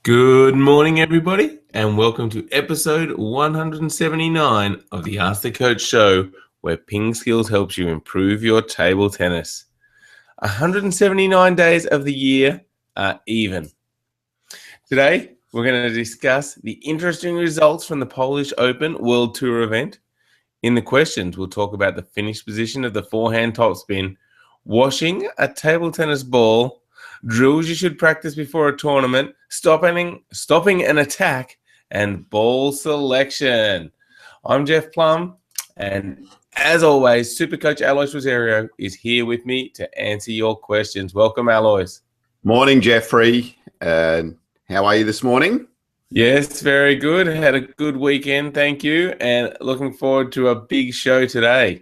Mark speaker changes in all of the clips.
Speaker 1: Good morning, everybody, and welcome to episode 179 of the Ask the Coach show, where PingSkills helps you improve your table tennis. 179 days of the year are even. Today, we're going to discuss the interesting results from the Polish Open World Tour event. In the questions, we'll talk about the finish position of the forehand topspin, washing a table tennis ball, drills you should practice before a tournament, stopping an attack, and ball selection. I'm Jeff Plum, and as always, Super Coach Alois Rosario is here with me to answer your questions. Welcome, Alois.
Speaker 2: Morning, Jeffrey. How are you this morning?
Speaker 1: Yes, very good. Had a good weekend, thank you, and looking forward to a big show today.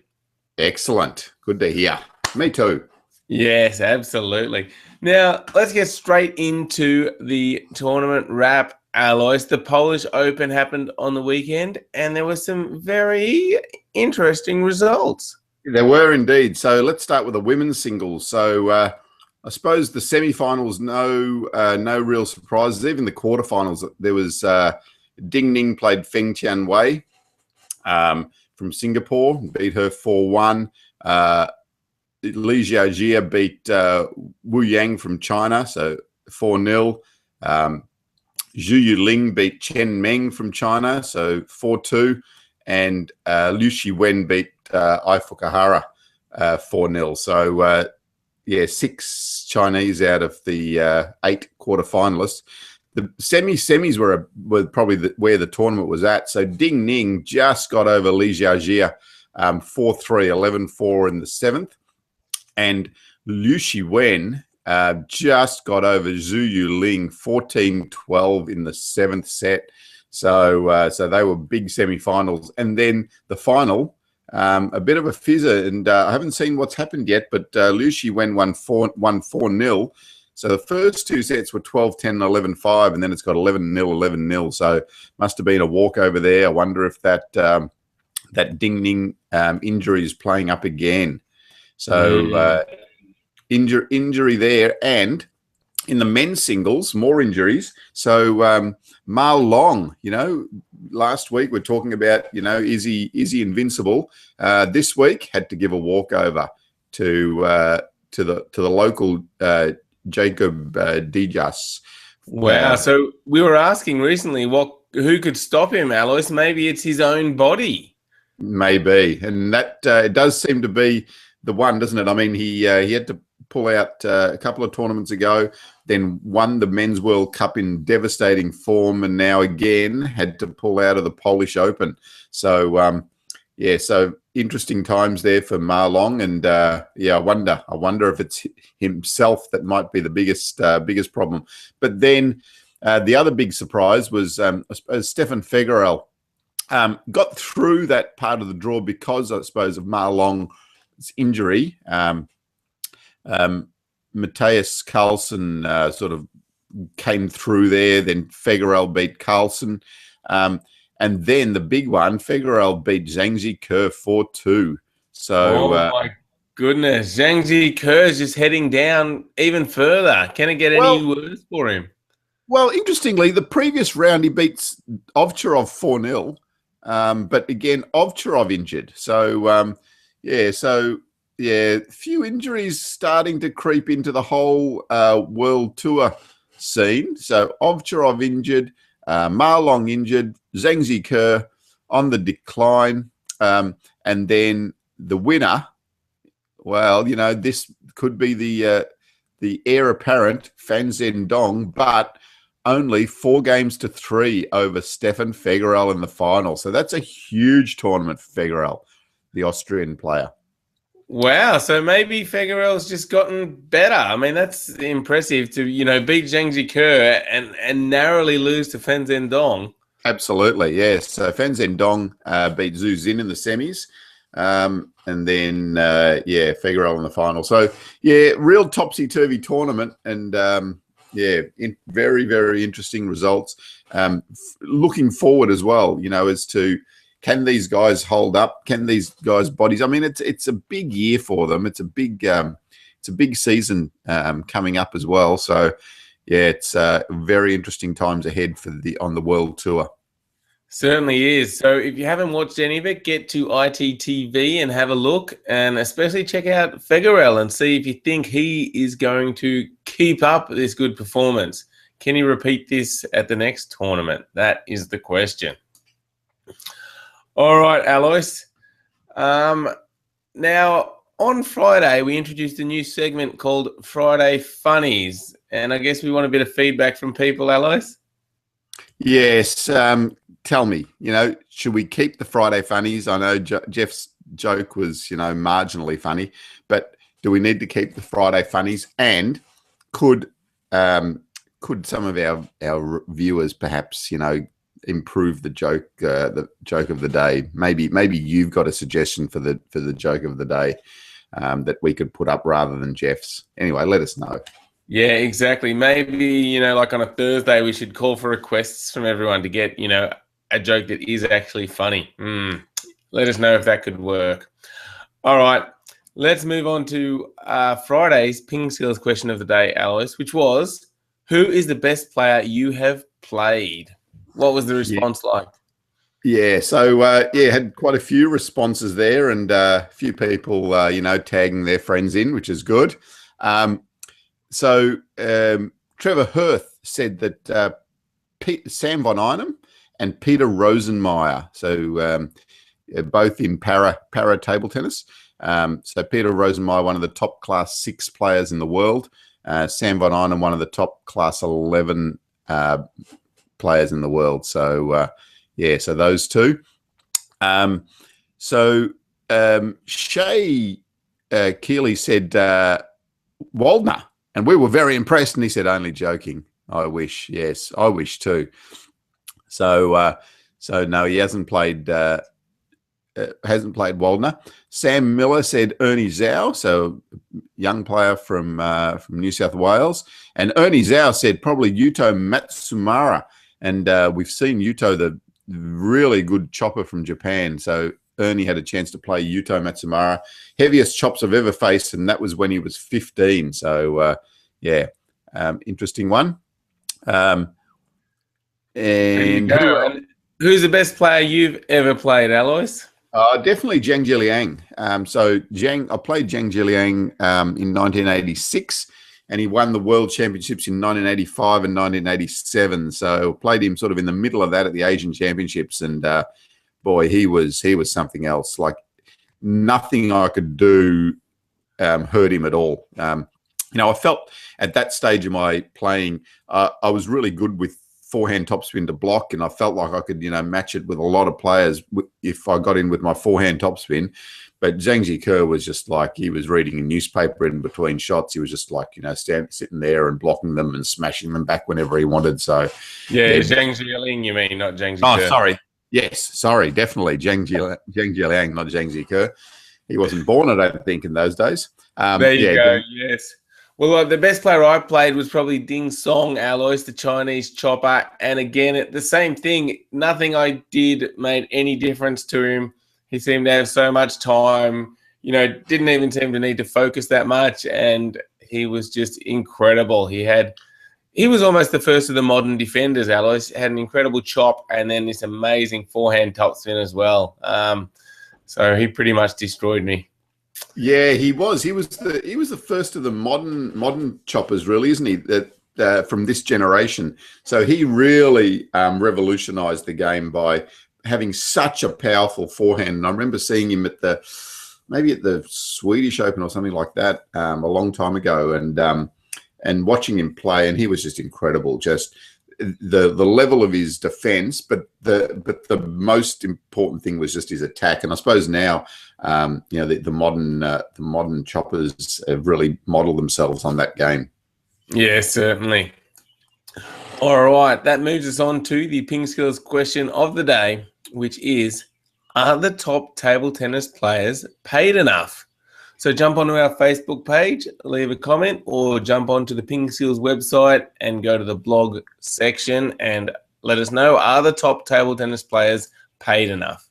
Speaker 2: Excellent. Good to hear. Me too.
Speaker 1: Yes, absolutely. Now, let's get straight into the tournament wrap, Alois. The Polish Open happened on the weekend, and there were some very interesting results.
Speaker 2: There were indeed. So let's start with the women's singles. So I suppose the semi-finals, no real surprises. Even the quarterfinals, there was Ding Ning played Feng Tianwei from Singapore, beat her 4-1. Li Jiajia beat Wu Yang from China, so 4-0. Zhu Yuling beat Chen Meng from China, so 4-2. And Liu Shiwen beat Ai Fukuhara 4-0. So, 6 Chinese out of the 8 quarterfinalists. The semis were probably where the tournament was at. So Ding Ning just got over Li Jiajia 4-3, 11-4 in the 7th. And Liu Shiwen just got over Zhu Yuling 14-12 in the 7th set. So they were big semi-finals. And then the final, a bit of a fizzer, and I haven't seen what's happened yet, but Liu Shiwen won 4-0. So the first 2 sets were 12-10, 11-5, and then it's got 11-0, 11-0. So must have been a walkover there. I wonder if that Ding Ning injury is playing up again. So injury there. And in the men's singles, more injuries. So Ma Long, last week we're talking about, is he invincible? This week had to give a walkover to the local Jacob Dijas.
Speaker 1: Wow! So we were asking recently, who could stop him, Alois? Maybe it's his own body.
Speaker 2: Maybe, and that it does seem to be the one, doesn't it? I mean, he had to pull out a couple of tournaments ago, then won the Men's World Cup in devastating form, and now again had to pull out of the Polish Open. So, so interesting times there for Ma Long, and I wonder if it's himself that might be the biggest problem. But then the other big surprise was, I suppose, Stefan Figueroa got through that part of the draw because, I suppose, of Ma Long's injury. Matthias Carlsen sort of came through there. Then Figueroa beat Carlsen. And then the big one, Figueroa beat Zhang Jike 4-2. So,
Speaker 1: my goodness. Zhang Jike is just heading down even further. Can it get any worse for him?
Speaker 2: Well, interestingly, the previous round he beats Ovcharov 4-0. But again, Ovcharov injured. So, few injuries starting to creep into the whole World Tour scene. So Ovcharov injured, Ma Long injured, Zhang Jike on the decline, and then the winner. Well, this could be the heir apparent, Fan Zhendong, but only 4-3 over Stefan Figueroa in the final. So that's a huge tournament for Figueroa, the Austrian player.
Speaker 1: Wow, so maybe Figueroa's just gotten better. I mean, that's impressive to, beat Zhang Jike and narrowly lose to Fan Zhendong.
Speaker 2: Absolutely, yes. So Fan Zhendong beat Zhu Xin in the semis, and then, Figueroa in the final. So, real topsy-turvy tournament, and, very, very interesting results. Looking forward as well, as to can these guys hold up? Can these guys' bodies? I mean, it's a big year for them. It's a big season coming up as well. So, yeah, it's very interesting times ahead for on the world tour.
Speaker 1: Certainly is. So if you haven't watched any of it, get to ITTV and have a look, and especially check out Federer and see if you think he is going to keep up this good performance. Can he repeat this at the next tournament? That is the question. All right, Alois. Now, on Friday, we introduced a new segment called Friday Funnies, and I guess we want a bit of feedback from people, Alois.
Speaker 2: Yes. Tell me, should we keep the Friday funnies? I know Jeff's joke was, marginally funny, but do we need to keep the Friday funnies? And could some of our viewers perhaps, improve the joke of the day? Maybe you've got a suggestion for the joke of the day that we could put up rather than Jeff's. Anyway, let us know.
Speaker 1: Yeah, exactly. Maybe, like on a Thursday, we should call for requests from everyone to get, a joke that is actually funny. Let us know if that could work. All right, let's move on to Friday's PingSkills question of the day, Alois, which was, who is the best player you have played? What was the response like?
Speaker 2: Yeah, so had quite a few responses there, and a few people, tagging their friends in, which is good. So Trevor Hirth said that Sam von Einem and Peter Rosenmeyer, so both in para table tennis. So Peter Rosenmeyer, one of the top class 6 players in the world. Sam von Einem, one of the top class 11 players in the world. So so those two. Shay Keeley said Waldner. And we were very impressed, and he said, "Only joking. I wish." Yes, I wish too. So no, he hasn't played Waldner. Sam Miller said Ernie Zhao, so young player from New South Wales, and Ernie Zhao said probably Yuto Matsumara, and we've seen Yuto, the really good chopper from Japan. So Ernie had a chance to play Yuto Matsumara, heaviest chops I've ever faced, and that was when he was 15. So, interesting one. And
Speaker 1: who's the best player you've ever played, Alois?
Speaker 2: Definitely Zhang Jiliang. I played Zhang Jiliang in 1986, and he won the World Championships in 1985 and 1987. So played him sort of in the middle of that at the Asian Championships, and boy, he was something else. Like nothing I could do hurt him at all. I felt at that stage of my playing, I was really good with forehand topspin to block, and I felt like I could, match it with a lot of players if I got in with my forehand topspin. But Zhang Jike was just like, he was reading a newspaper in between shots. He was just like, sitting there and blocking them and smashing them back whenever he wanted. So
Speaker 1: Zhang Jiliang, you mean, not Zhang Jike?
Speaker 2: Oh, sorry. Yes, sorry, definitely Zhang Jiliang, not Zhang Jike. He wasn't born, I don't think, in those days.
Speaker 1: There you go. Yes. Well, the best player I played was probably Ding Song, Alois, the Chinese chopper. And again, the same thing. Nothing I did made any difference to him. He seemed to have so much time, didn't even seem to need to focus that much. And he was just incredible. He was almost the first of the modern defenders, Alois. Had an incredible chop and then this amazing forehand topspin as well. So he pretty much destroyed me.
Speaker 2: Yeah, he was. He was the first of the modern choppers, really, isn't he? That from this generation. So he really revolutionized the game by having such a powerful forehand. And I remember seeing him at the Swedish Open or something like that a long time ago, and watching him play, and he was just incredible. Just the level of his defense, but the most important thing was just his attack. And I suppose now, the modern choppers have really modeled themselves on that game.
Speaker 1: Yeah, certainly. All right, that moves us on to the PingSkills question of the day, which is, are the top table tennis players paid enough? So jump onto our Facebook page, leave a comment, or jump onto the PingSkills website and go to the blog section and let us know, are the top table tennis players paid enough?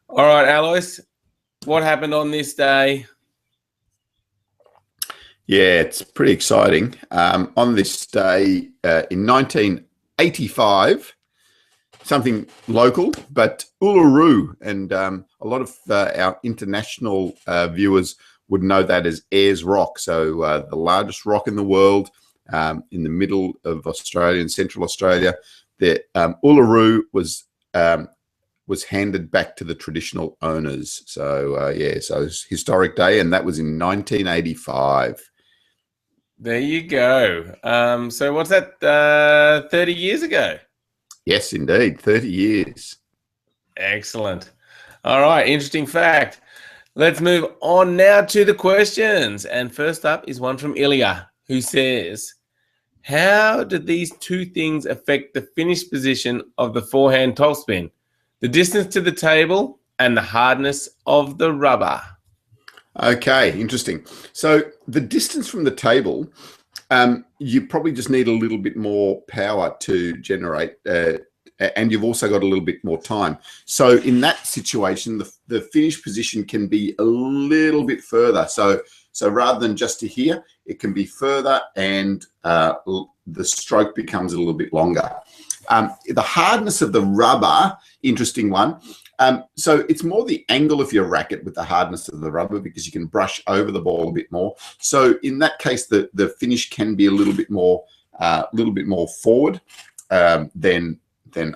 Speaker 1: All right, Alois, what happened on this day?
Speaker 2: Yeah, it's pretty exciting. On this day in 1985, something local, but Uluru, and a lot of our international viewers would know that as Ayers Rock. So the largest rock in the world, in the middle of Australia and Central Australia. The Uluru was handed back to the traditional owners. So yeah, so it's a historic day, and that was in 1985.
Speaker 1: There you go. So what's that, 30 years ago?
Speaker 2: Yes, indeed, 30 years.
Speaker 1: Excellent. All right, interesting fact. Let's move on now to the questions. And first up is one from Ilya, who says, how do these two things affect the finish position of the forehand topspin? The distance to the table and the hardness of the rubber.
Speaker 2: Okay, interesting. So the distance from the table, you probably just need a little bit more power to generate, and you've also got a little bit more time. So in that situation, the finish position can be a little bit further. So rather than just to here, it can be further, and the stroke becomes a little bit longer. The hardness of the rubber, interesting one. So it's more the angle of your racket with the hardness of the rubber, because you can brush over the ball a bit more. So in that case, the finish can be a little bit more forward than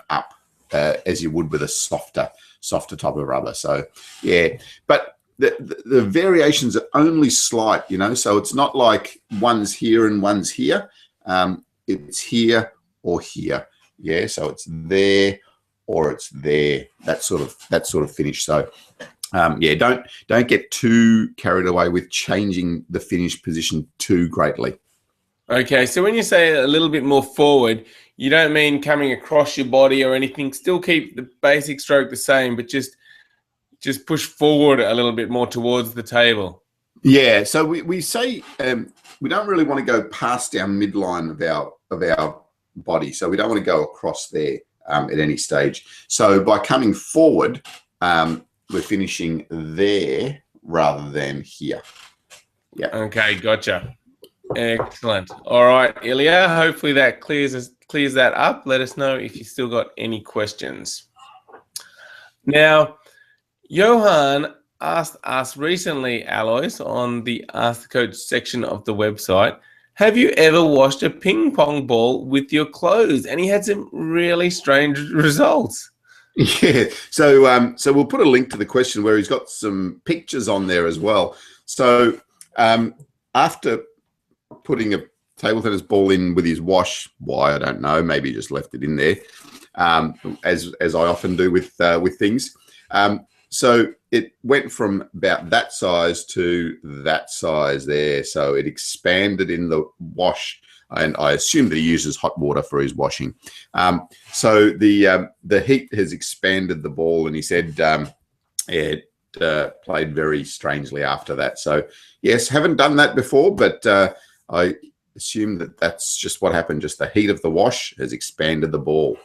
Speaker 2: up, as you would with a softer type of rubber. So yeah, but the variations are only slight, you know. So it's not like one's here and one's here. It's here or here. Yeah, so it's there or it's there. That sort of finish. So yeah, don't get too carried away with changing the finish position too greatly.
Speaker 1: Okay, so when you say a little bit more forward, you don't mean coming across your body or anything. Still keep the basic stroke the same, but just push forward a little bit more towards the table.
Speaker 2: Yeah, so we say we don't really want to go past our midline of our body, so we don't want to go across there at any stage. So by coming forward, we're finishing there rather than here. Yeah.
Speaker 1: Okay, gotcha. Excellent. All right, Ilya, hopefully that clears that up. Let us know if you still got any questions. Now, Johan asked us recently, Alois, on the Ask the Coach section of the website, have you ever washed a ping pong ball with your clothes? And he had some really strange results.
Speaker 2: Yeah. So we'll put a link to the question where he's got some pictures on there as well. So after putting a table tennis ball in with his wash, why I don't know, maybe he just left it in there, as I often do with things. So it went from about that size to that size there. So it expanded in the wash, and I assume that he uses hot water for his washing. So the heat has expanded the ball, and he said it played very strangely after that. So yes, haven't done that before, but I assume that that's just what happened. Just the heat of the wash has expanded the ball.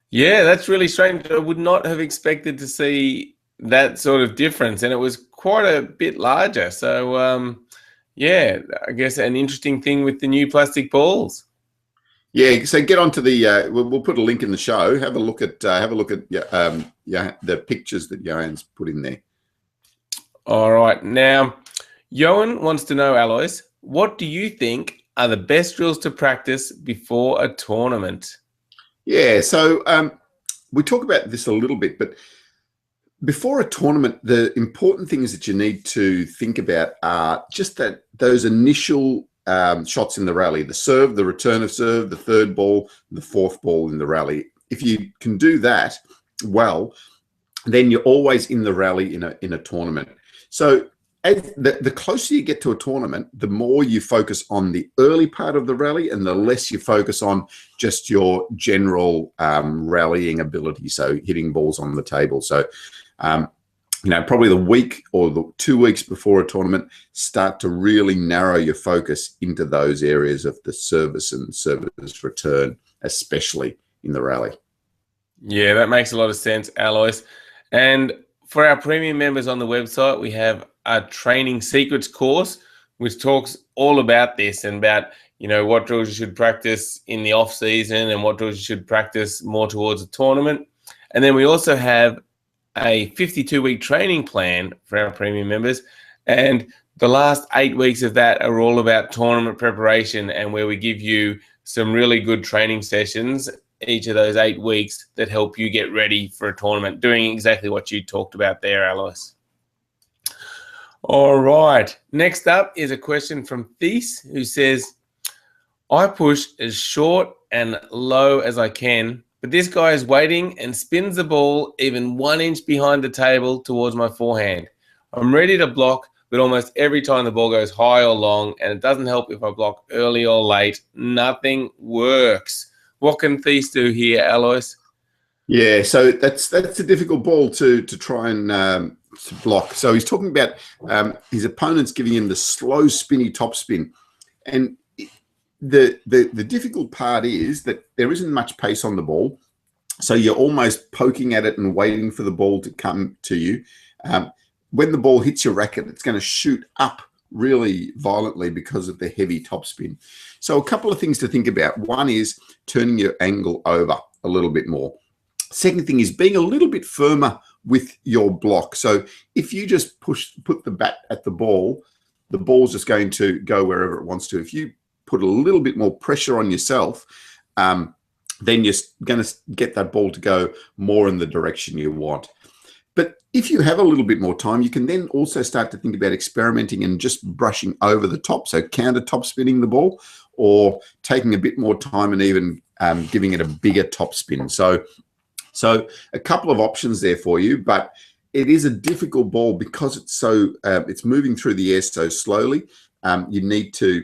Speaker 1: Yeah, that's really strange. I would not have expected to see that sort of difference, and it was quite a bit larger. So, yeah, I guess an interesting thing with the new plastic balls.
Speaker 2: Yeah, so get onto the. We'll put a link in the show. Have a look at the pictures that Johan's put in there.
Speaker 1: All right, now Johan wants to know, Alois, what do you think are the best drills to practice before a tournament?
Speaker 2: Yeah, so we talk about this a little bit, but before a tournament, the important things that you need to think about are just those initial shots in the rally, the serve, the return of serve, the third ball, the fourth ball in the rally. If you can do that well, then you're always in the rally in a tournament. So as the closer you get to a tournament, the more you focus on the early part of the rally and the less you focus on just your general rallying ability, so hitting balls on the table. So probably the week or the 2 weeks before a tournament, start to really narrow your focus into those areas of the service and service return, especially in the rally.
Speaker 1: Yeah, that makes a lot of sense, Alois. And for our premium members on the website, we have a training secrets course, which talks all about this and about, what drills you should practice in the off season and what drills you should practice more towards a tournament. And then we also have a 52-week training plan for our premium members. And the last 8 weeks of that are all about tournament preparation, and where we give you some really good training sessions each of those 8 weeks that help you get ready for a tournament, doing exactly what you talked about there, Alois. All right. Next up is a question from Thies, who says, I push as short and low as I can, but this guy is waiting and spins the ball even 1 inch behind the table towards my forehand. I'm ready to block, but almost every time the ball goes high or long, and it doesn't help if I block early or late. Nothing works. What can Thies do here, Alois?
Speaker 2: Yeah, so that's a difficult ball to try and to block. So he's talking about his opponent's giving him the slow, spinny topspin, and the difficult part is that there isn't much pace on the ball, so you're almost poking at it and waiting for the ball to come to you. When the ball hits your racket, it's going to shoot up really violently because of the heavy topspin. So a couple of things to think about. One is turning your angle over a little bit more. Second thing is being a little bit firmer with your block. So if you just put the bat at the ball's just going to go wherever it wants to. If you put a little bit more pressure on yourself, then you're going to get that ball to go more in the direction you want. But if you have a little bit more time, you can then also start to think about experimenting and just brushing over the top. So counter top spinning the ball, or taking a bit more time and even giving it a bigger top spin. So a couple of options there for you, but it is a difficult ball because it's moving through the air so slowly. You need to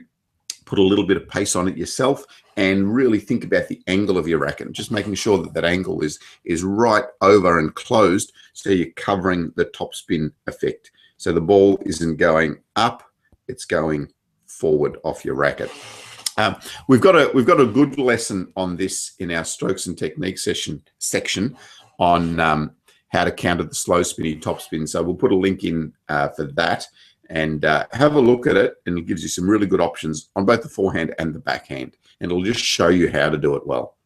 Speaker 2: put a little bit of pace on it yourself and really think about the angle of your racket, just making sure that that angle is right over and closed, so you're covering the topspin effect. So the ball isn't going up, it's going forward off your racket. We've got a good lesson on this in our strokes and technique section on how to counter the slow spinny topspin. So we'll put a link in for that, and have a look at it, and it gives you some really good options on both the forehand and the backhand, and it'll just show you how to do it well.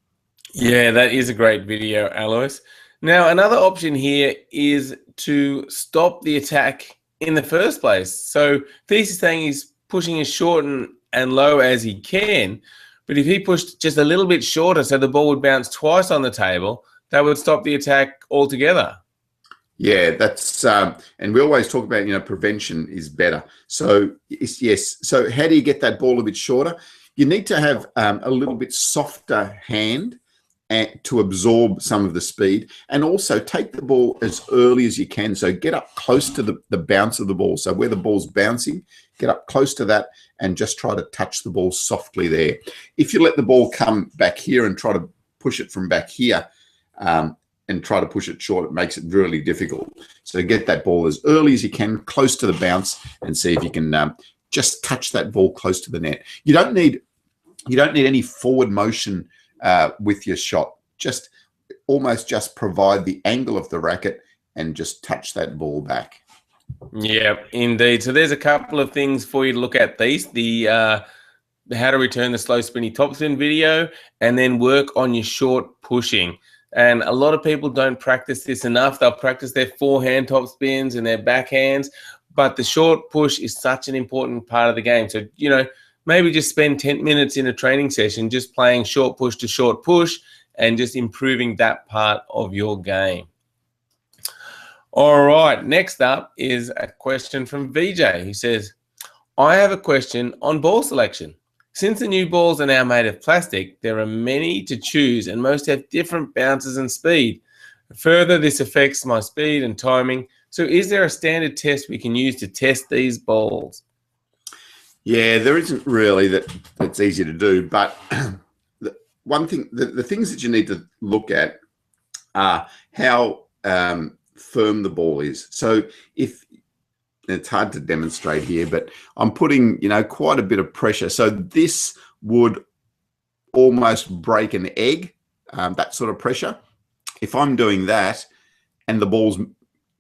Speaker 1: Yeah, that is a great video, Alois. Now, another option here is to stop the attack in the first place. So Thies is saying he's pushing as short and low as he can, but if he pushed just a little bit shorter so the ball would bounce twice on the table, that would stop the attack altogether.
Speaker 2: Yeah, that's and we always talk about, prevention is better. So yes. So how do you get that ball a bit shorter? You need to have a little bit softer hand to absorb some of the speed, and also take the ball as early as you can. So get up close to the bounce of the ball. So where the ball's bouncing, get up close to that and just try to touch the ball softly there. If you let the ball come back here and try to push it from back here, and try to push it short, it makes it really difficult. So get that ball as early as you can, close to the bounce, and see if you can just touch that ball close to the net. You don't need any forward motion with your shot. Just almost just provide the angle of the racket and just touch that ball back.
Speaker 1: Yeah, indeed. So there's a couple of things for you to look at. These the how to return the slow spinny topspin video, and then work on your short pushing. And a lot of people don't practice this enough. They'll practice their forehand top spins and their backhands, but the short push is such an important part of the game. So, maybe just spend 10 minutes in a training session just playing short push to short push and just improving that part of your game. All right, next up is a question from VJ, who says, I have a question on ball selection. Since the new balls are now made of plastic, there are many to choose and most have different bounces and speed. Further, this affects my speed and timing. So is there a standard test we can use to test these balls?
Speaker 2: Yeah, there isn't really that's easy to do, but one thing, the things that you need to look at are how firm the ball is. So if it's hard to demonstrate here, but I'm putting, quite a bit of pressure. So this would almost break an egg, that sort of pressure. If I'm doing that and the ball's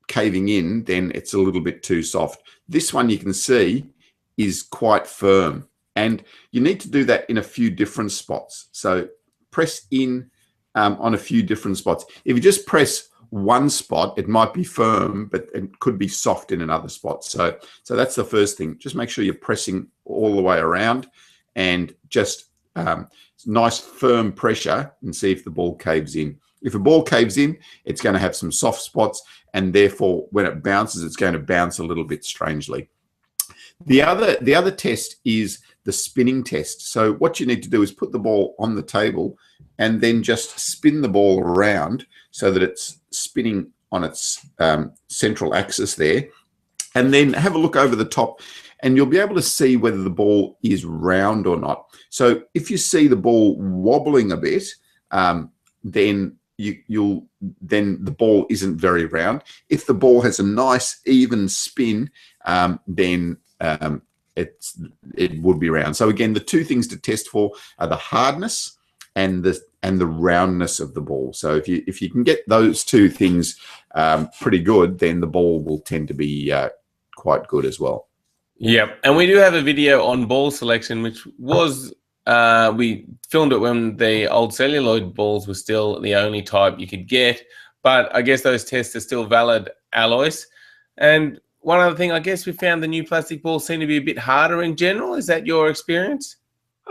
Speaker 2: caving in, then it's a little bit too soft. This one you can see is quite firm. And you need to do that in a few different spots. So press in on a few different spots. If you just press one spot, it might be firm, but it could be soft in another spot. So that's the first thing. Just make sure you're pressing all the way around and just nice firm pressure and see if the ball caves in. If a ball caves in, it's going to have some soft spots, and therefore when it bounces, it's going to bounce a little bit strangely. The other test is the spinning test. So what you need to do is put the ball on the table and then just spin the ball around so that it's spinning on its central axis there. And then have a look over the top and you'll be able to see whether the ball is round or not. So if you see the ball wobbling a bit, then the ball isn't very round. If the ball has a nice even spin, then it would be round. So again, the two things to test for are the hardness and the roundness of the ball. So if you can get those two things pretty good, then the ball will tend to be quite good as well.
Speaker 1: Yep, and we do have a video on ball selection, which was we filmed it when the old celluloid balls were still the only type you could get, but I guess those tests are still valid, Alois. And one other thing, I guess we found the new plastic balls seem to be a bit harder in general. Is that your experience?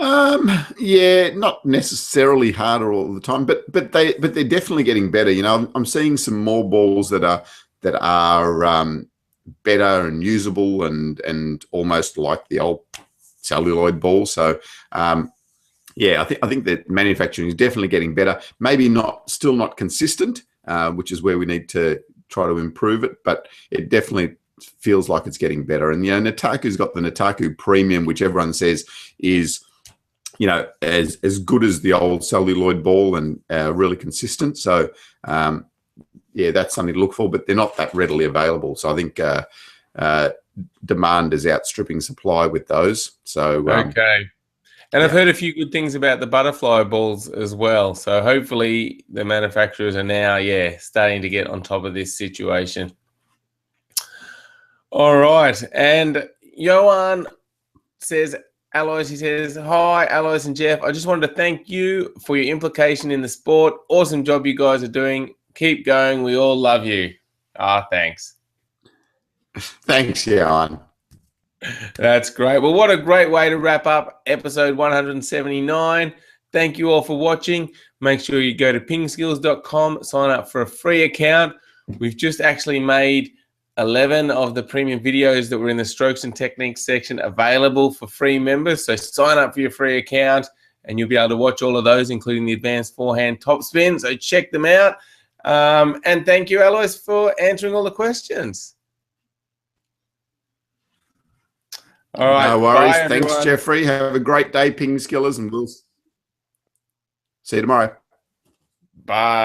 Speaker 2: Yeah, not necessarily harder all the time, but they're definitely getting better. You know, I'm seeing some more balls that are better and usable and almost like the old celluloid ball. So yeah, I think that manufacturing is definitely getting better. Maybe still not consistent, which is where we need to try to improve it, but it definitely feels like it's getting better. And you know, Nataku's got the Nataku Premium, which everyone says is, you know, as good as the old celluloid ball and really consistent. So yeah, that's something to look for, but they're not that readily available. So I think demand is outstripping supply with those. So
Speaker 1: okay. And I've heard a few good things about the butterfly balls as well. So hopefully the manufacturers are now, starting to get on top of this situation. All right. And Johan says, Alois, he says, hi, Alois and Jeff. I just wanted to thank you for your implication in the sport. Awesome job you guys are doing. Keep going. We all love you. Thanks.
Speaker 2: Thanks, Johan.
Speaker 1: That's great. Well, what a great way to wrap up episode 179. Thank you all for watching. Make sure you go to pingskills.com, sign up for a free account. We've just actually made 11 of the premium videos that were in the strokes and techniques section available for free members. So sign up for your free account and you'll be able to watch all of those, including the advanced forehand topspin. So check them out. And thank you, Alois, for answering all the questions. All right.
Speaker 2: No worries.
Speaker 1: Bye,
Speaker 2: Thanks,
Speaker 1: everyone.
Speaker 2: Jeffrey. Have a great day, PingSkillers, and we'll see you tomorrow.
Speaker 1: Bye.